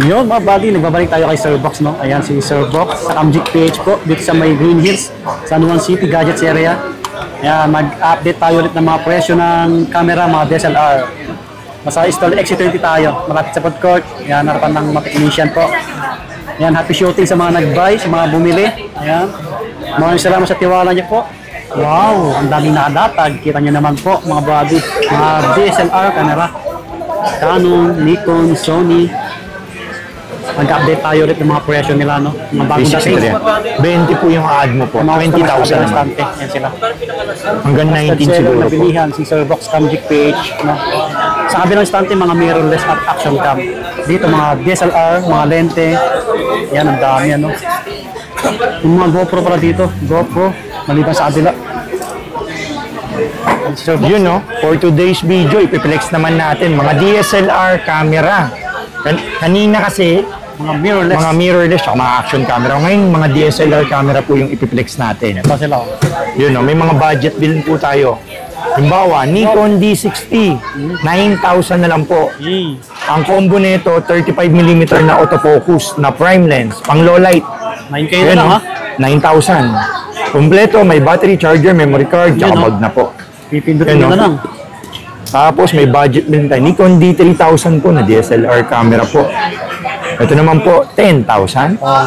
Yun mga buddy, nagbabalik tayo kay Sir Box, no? Ayan si Sir Box sa Camgic PH po dito sa may Green Hills, San Juan City, Gadgets area. Ayan, mag-update tayo ulit ng mga presyo ng camera, mga DSLR. Nasa Install XC20 tayo, malapit sa food court. Ayan, harapan ng technician po. Ayan, happy shooting sa mga nag-buy, sa mga bumili. Ayan, maraming salamat sa tiwala niyo po. Wow, ang daming nakadatag. Kita niyo naman po mga buddy, mga DSLR camera. Canon, Nikon, Sony. Mag-update tayo ulit ng mga presyo nila, no? Mga bagong dating. 20 po yung ad mo po. 20,000 naman. Yan sila. Hanggang 19 siguro po. Nabilihan si Sir Box Camgic PH, no? Sa kabilang stante, mga mirrorless at action cam. Dito, mga DSLR, mga lente. Yan, ang dami, ano? Yung mga GoPro pala dito. GoPro, maliban sa kabila. Yun, no? For today's video, ipiplex naman natin mga DSLR camera. Kanina kasi, mga mirrorless, mga action camera. Ngayon, mga DSLR camera po yung ipiplex natin. Ito sila. Yun, no? May mga budget din po tayo. Halimbawa, Nikon D60, 9,000 na lang po. Ang combo nito, 35mm na autofocus na prime lens, pang low light. 9K na lang, ha? 9,000. Kompleto, may battery, charger, memory card, tsaka bag na po. Pipindutin na lang. Tapos may budget din tayo. Nikon D3000 po na DSLR camera po. Ito naman po, 10,000. Oh,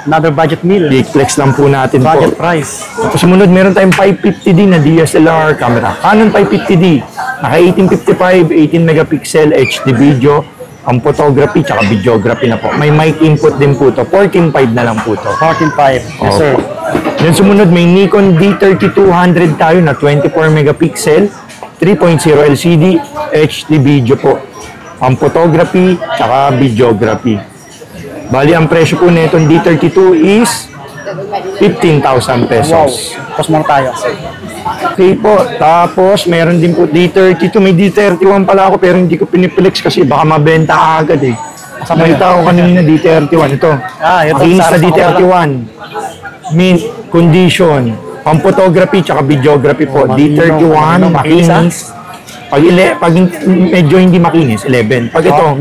another budget meal. I-flex lang po natin budget po. price. Tapos sumunod, meron tayong 550D na DSLR camera. Canon 550D. Naka 1855, 18 megapixel HD video. Ang photography tsaka videography na po. May mic input din po to. 14.5 na lang po to. 14.5. Yes, sir. Then sumunod, may Nikon D3200 tayo na 24 megapixel. 3.0 LCD HD video po. Ang photography tsaka videography. Bali, ang presyo po nitong D32 is 15,000 pesos. Wow. Tapos muna tayo. Okay po. Tapos, meron din po D32. May D31 pala ako pero hindi ko piniplex kasi baka mabenta agad eh. Nakita ko kanina D31. Ito. Makinis na D31. Mint condition. Pang photography tsaka videography po. D31, makinis. Pag medyo hindi makinis, 11. Pag ito,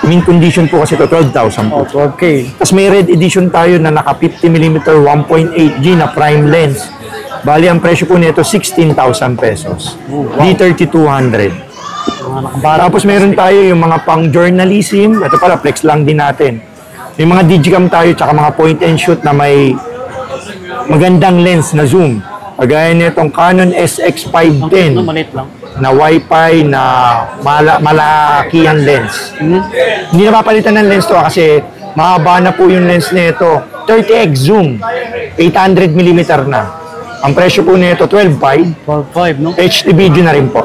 mint condition po kasi ito, 12,000 po. 12K. Tapos may red edition tayo na naka 50mm 1.8G na prime lens. Bali, ang presyo po nito, 16,000 pesos. D3200. Tapos meron tayo yung mga pang journalism. Ito pala, flex lang din natin. May mga digicam tayo tsaka mga point and shoot na may magandang lens na zoom. Kagaya nitong Canon SX510 na Wi-Fi na malaki ang lens. Hindi na papalitan ng lens to kasi mahaba na po yung lens nito. 30x zoom, 800mm na. Ang presyo po nito 12.5. 12.5, no? HD video na rin po.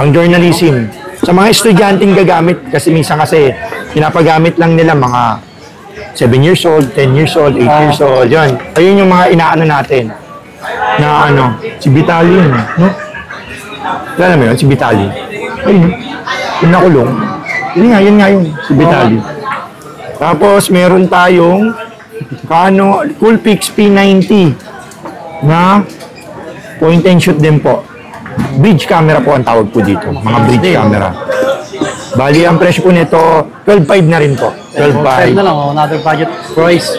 Ang journalism. Sa mga estudyanteng gagamit kasi minsan kasi pinapagamit lang nila mga 7 years old, 10 years old, 8 years old, yun. Ayun yung mga inaano natin. Na ano, si Vitali yun, no? Alam mo yun, si Vitali. Ayun, yung nakulong. Yun nga yun, si Vitali. Tapos, meron tayong Coolpix P90 na point and shoot din po. Bridge camera po ang tawag po dito. Mga bridge camera. Bali, ang presyo po nito, 12.5 na rin po. 12.5 na lang, another budget price.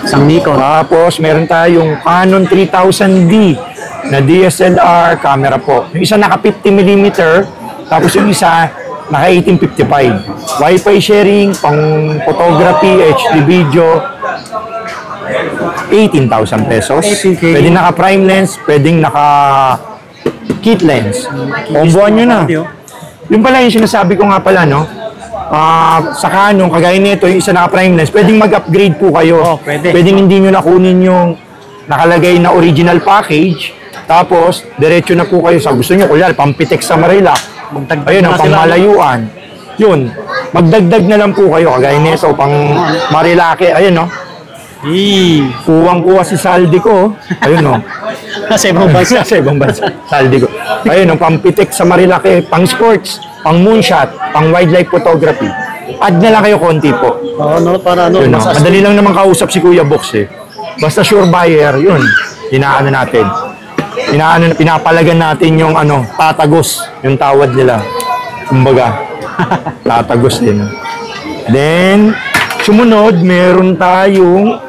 Isang Nikon. Tapos, meron tayong Canon 3000D na DSLR camera po. Yung isa naka 50mm, tapos yung isa naka 1855. Wi-Fi sharing, pang photography, HD video, 18,000 pesos. Pwede naka prime lens, pwedeng naka kit lens. Komboan nyo na. Yung pala yung sinasabi ko nga pala, no? Sa Canon, kagaya nito, yung isa naka prime lens, pwedeng mag-upgrade po kayo. Pwedeng hindi nyo nakunin yung nakalagay na original package, tapos, diretso na po kayo sa gusto nyo, kulyari, pampitek sa Marila. Ayun, ang pangmalayuan. Yun, magdagdag na lang po kayo, kagaya nito, pang Marilake, ayun, no? Kuwang-kuwa si Saldi ko. Ayun, no? Sa ibang bansa. Sa ibang bansa. Saldi ko. Ayun, no? Pampitek sa Marilake, pang sports, pang moonshot, pang wildlife photography. Add na lang kayo konti po. Oo, no, para ano, Yun, no? mas Madali lang naman kausap si Kuya Box eh. Basta sure buyer, yun. Inaano natin. Pinapalagan natin yung ano, tatagos, yung tawad nila. Kumbaga, tatagos din. Then, sumunod, meron tayong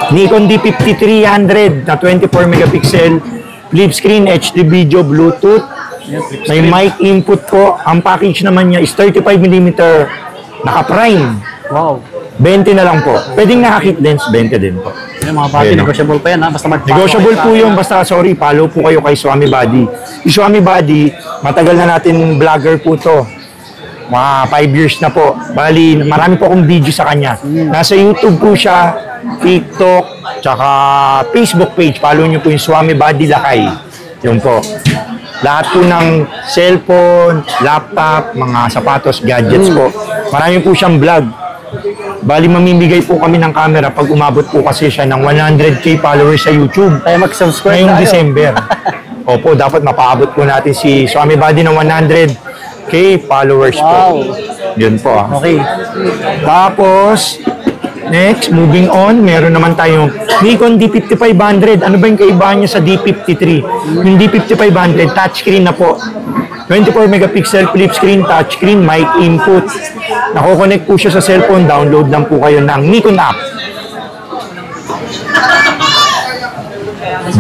Nikon D50-300 na 24 megapixel, flip screen, HD video, Bluetooth. May mic input po. Ang package naman niya is 35mm naka-prime. Wow. 20 na lang po. Pwedeng naka-kit lens, 20 din po. Yung mga bati, Ayun, no? negotiable pa yan ha. Basta Negotiable po yung basta sorry, follow po kayo kay Swami Buddy. Si Swami Buddy, matagal na natin vlogger po to. Mga 5 years na po. Bali, marami po akong video sa kanya. Nasa YouTube po siya, TikTok, tsaka Facebook page. Follow nyo po yung Swami Buddy Lakay. Yun po. Lahat po ng cellphone, laptop, mga sapatos, gadgets po. Marami po siyang vlog. Bali, mamimigay po kami ng camera pag umabot po kasi siya ng 100k followers sa YouTube. Tayo mag-subscribe Ngayong tayo. December. Opo, dapat mapaabot po natin si Swami Buddy ng 100k followers Wow. po. Yun po. Okay. Tapos, next, moving on, meron naman tayong Nikon D5500. Ano ba yung kaibahan niya sa D53? Yung D5500, touchscreen na po. 24 megapixel flip screen, touchscreen, mic input. Nako-connect po siya sa cellphone. Download lang po kayo ng Nikon app.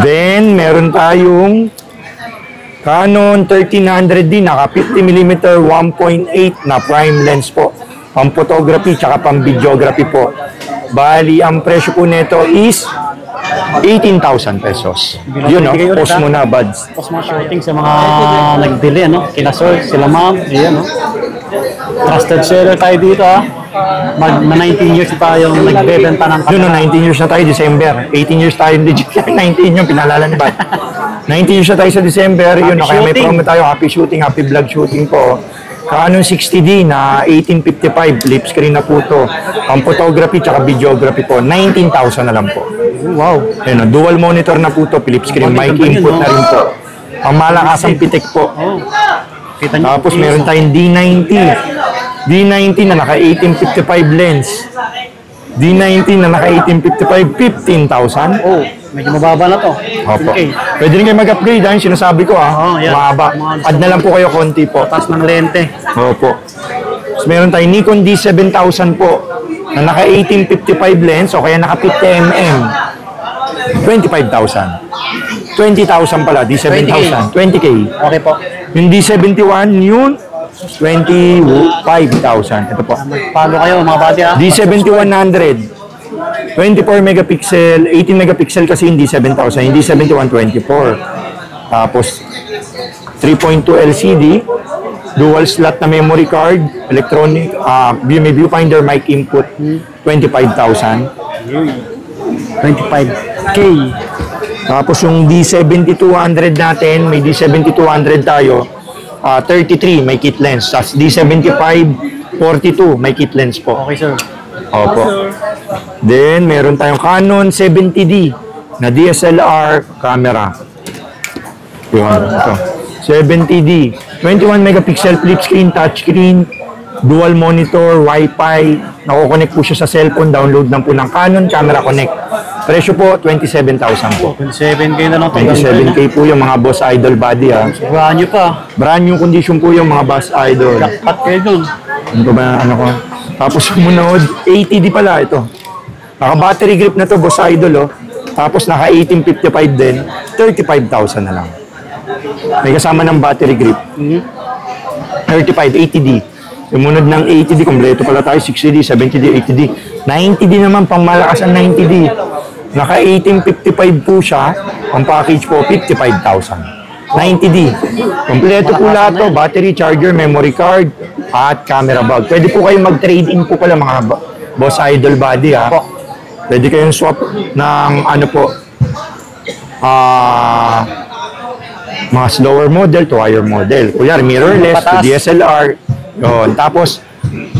Then, meron tayong Canon 1300D, naka 50mm 1.8 na prime lens po. Pang photography tsaka pang videography po. Bali, ang presyo po nito is 18,000 pesos. Yun, no? Post mo na, buds. Tapos mga shooting sa mga nag-delay, no? Kila Sir, sila Ma'am, ayan, no? Trusted seller tayo dito, ha? Na 19 years na tayong nagbebenta ng Yun, no? 19 years na tayo, December. 18 years tayo, legit. 19 yung pinalala ni Bud. 19 years na tayo sa December. Yun, no? Kaya may shooting. promo tayo. Happy shooting, happy vlog shooting po. Canon 60D na 1855, flip screen na po to. Ang photography tsaka videography po, 19,000 na lang po. Wow. Ayun, dual monitor na po to, flip screen, mic input na rin po. Ang malakasang pitik po. Oh. Kita niyo. Tapos meron tayong D90. D90 na naka 1855 lens. D90 na naka 1855, 15,000. Oh, medyo mababa na to. Opo. Okay. Pwede rin kayo mag-upgrade, ha? Yung sinasabi ko, ha? Oo, yan. Mahaba. Add na lang po kayo konti po. Taas ng lente. Opo. Tapos meron tayong Nikon D7000 po na naka 1855 lens o kaya naka 50mm. 25,000. 20,000 pala, D7000. 20K. Okay po. Yung D71, yun, 25,000. Ito po. Follow kayo mga bati, ha? D7100. 24 megapixel, 18 megapixel kasi hindi 7,000, hindi 7124. Tapos 3.2 LCD, dual slot na memory card, electronic, may viewfinder, mic input, 25,000. 25K. Tapos yung D7200 natin, may D7200 tayo, 33 may kit lens. Tapos D75 42 may kit lens po. Okay, sir. Opo. Then, meron tayong Canon 70D na DSLR camera. Yun, ito. 70D. 21 megapixel flip screen, touch screen, dual monitor, Wi-Fi. Nako-connect po siya sa cellphone. Download lang po ng Canon Camera Connect. Presyo po, 27,000 po. 27K na lang to. 27K po yung mga boss idol body, ha. Sobrahan nyo pa. Brand new condition po yung mga boss idol. Jackpot kayo dun. Ano ba ano ko? Tapos sumunod, 80D pala ito. Naka battery grip na to, boss idol, oh. Tapos naka 1855 din, 35,000 na lang. May kasama ng battery grip. 35, 80D. Sumunod ng 80D, kompleto pala tayo, 60D, 70D, 80D. 90D naman, pang malakas ang 90D. Naka 1855 po siya, ang package po, 55,000. 90D. Kompleto po lahat to, battery, charger, memory card, at camera bag. Pwede po kayong mag-trade-in po pala mga boss idol body, ha. Pwede kayong swap ng ano po, mga slower model to higher model. Kunyari, mirrorless to DSLR. Yun. Tapos,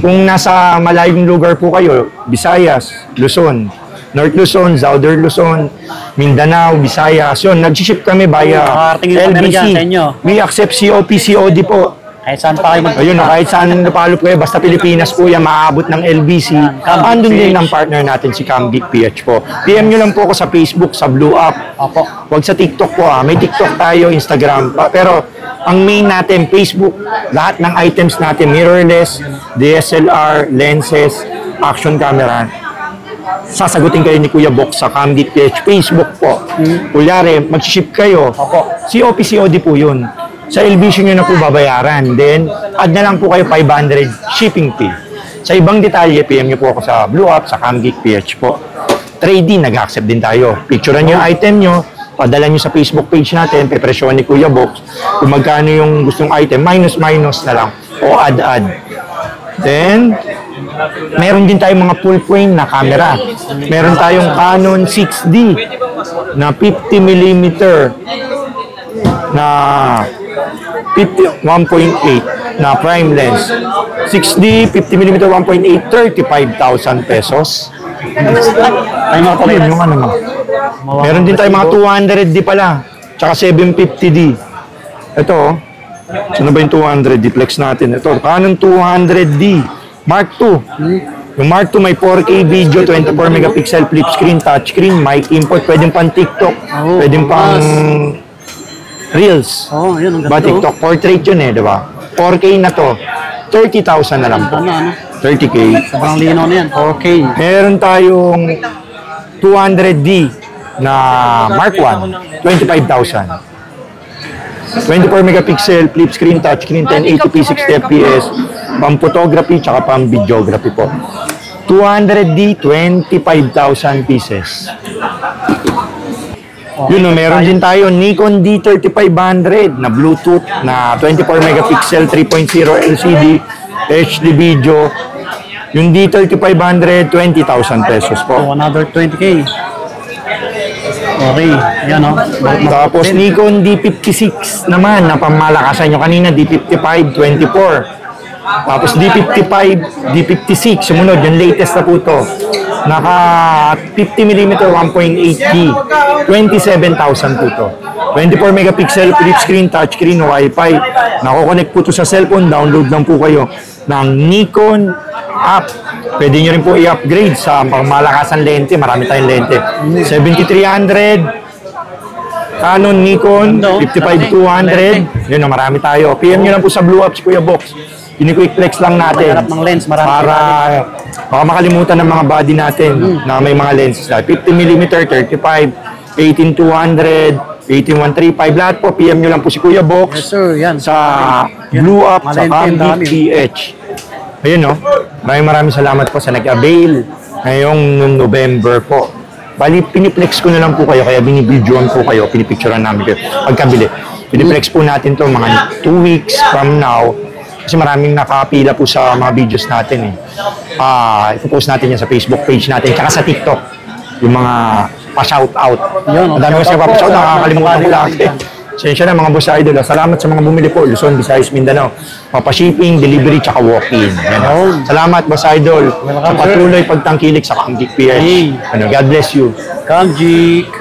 kung nasa malayong lugar po kayo, Visayas, Luzon, North Luzon, Southern Luzon, Mindanao, Visayas, yun, nag-ship kami via Nakarating yung camera dyan sa inyo. We accept COP, COD po. Kahit saan pa kayo Ayun, no, kahit saan napalop kayo, basta Pilipinas po yan, maaabot ng LBC. Andun din ang partner natin, si CamGeek PH po. PM nyo lang po ako sa Facebook, sa Blue App. Opo. Huwag sa TikTok po May TikTok tayo, Instagram pa. Pero ang main natin, Facebook, lahat ng items natin, mirrorless, DSLR, lenses, action camera. Sasagutin kayo ni Kuya Box sa CamGeek PH Facebook po. Kunyari, mag-ship kayo. Opo. COD po yun. Sa LBC nyo na po babayaran. Then, add na lang po kayo 500 shipping fee. Sa ibang detalye, PM nyo po ako sa Blue App, sa CamGeek PH po. Trade-in, nag-accept din tayo. Picturean nyo yung item nyo, padala nyo sa Facebook page natin, pepresyon ni Kuya Box. Kung magkano yung gustong item, minus na lang. O add. Then, meron din tayong mga full frame na camera. Meron tayong Canon 6D na 50mm na 1.8 na prime lens. 6D, 50mm 1.8, 35,000 pesos. Ay, mga kulit. Yung ano mo. Meron din tayong mga 200D pala. Tsaka 750D. Ito, sino ba yung 200D? Flex natin. Ito, Canon 200D. Mark II. Yung Mark II may 4K video, 24 megapixel flip screen, touchscreen, mic input, pwedeng pang TikTok, pwedeng pang Reels. Oh, yun, ang Ba, ganda. TikTok portrait yun di ba? 4K na to. 30,000 na lang po. Ano? 30K. Sobrang linaw na yan. 4K. Meron tayong 200D na Mark I, 25,000. 24 megapixel, flip screen, touchscreen, 1080p, 60 fps, pang photography, tsaka pang videography po. 200D, 25,000 pieces. Yun, meron din tayo Nikon D3500 na Bluetooth na 24 megapixel, 3.0 LCD, HD video. Yung D3500, 20,000 pesos po. Oh, another 20K. Okay. Yan, no? Tapos Nikon D56 naman na pamalakasan nyo kanina, D55, 24. Tapos D55, D56, sumunod, yung latest na po to. Naka 50mm 1.8D, 27,000 po to. 24 megapixel, flip screen, touchscreen, Wi-Fi. Nako-connect po to sa cellphone, download lang po kayo ng Nikon app. Pwede nyo rin po i-upgrade sa pangmalakasan lente, marami tayong lente. 7300, Canon, Nikon, 55-200. Yun na, marami tayo. PM nyo lang po sa Blue App si Kuya Box. Ini-quick flex lang natin. Harap ng lens, marami. Para baka makalimutan ng mga body natin na may mga lenses na 50mm, 35, 18-200, 18-135. Lahat po, PM nyo lang po si Kuya Box. Yes, sir. Yan. Sa Blue App, sa Malente, ang dami. CamGeek PH. Ayun, no? Maraming salamat po sa nag-avail ngayong November po. Bali, piniplex ko na lang po kayo, kaya binibidyoan po kayo, pinipicturean namin kayo. Pagkabili, piniplex po natin to mga 2 weeks from now. Kasi maraming nakapila po sa mga videos natin ipopost natin yan sa Facebook page natin, tsaka sa TikTok. Yung mga pa-shoutout. Yun, Madami kasi pa-shoutout, nakakalimutan ko lagi. Sensya na mga boss idol. Salamat sa mga bumili po. Luzon, Visayas, Mindanao. Papa-shipping, delivery, tsaka walk-in. Yan. Salamat boss idol. Sa patuloy pagtangkilik sa CamGeek PH. God bless you. CamGeek.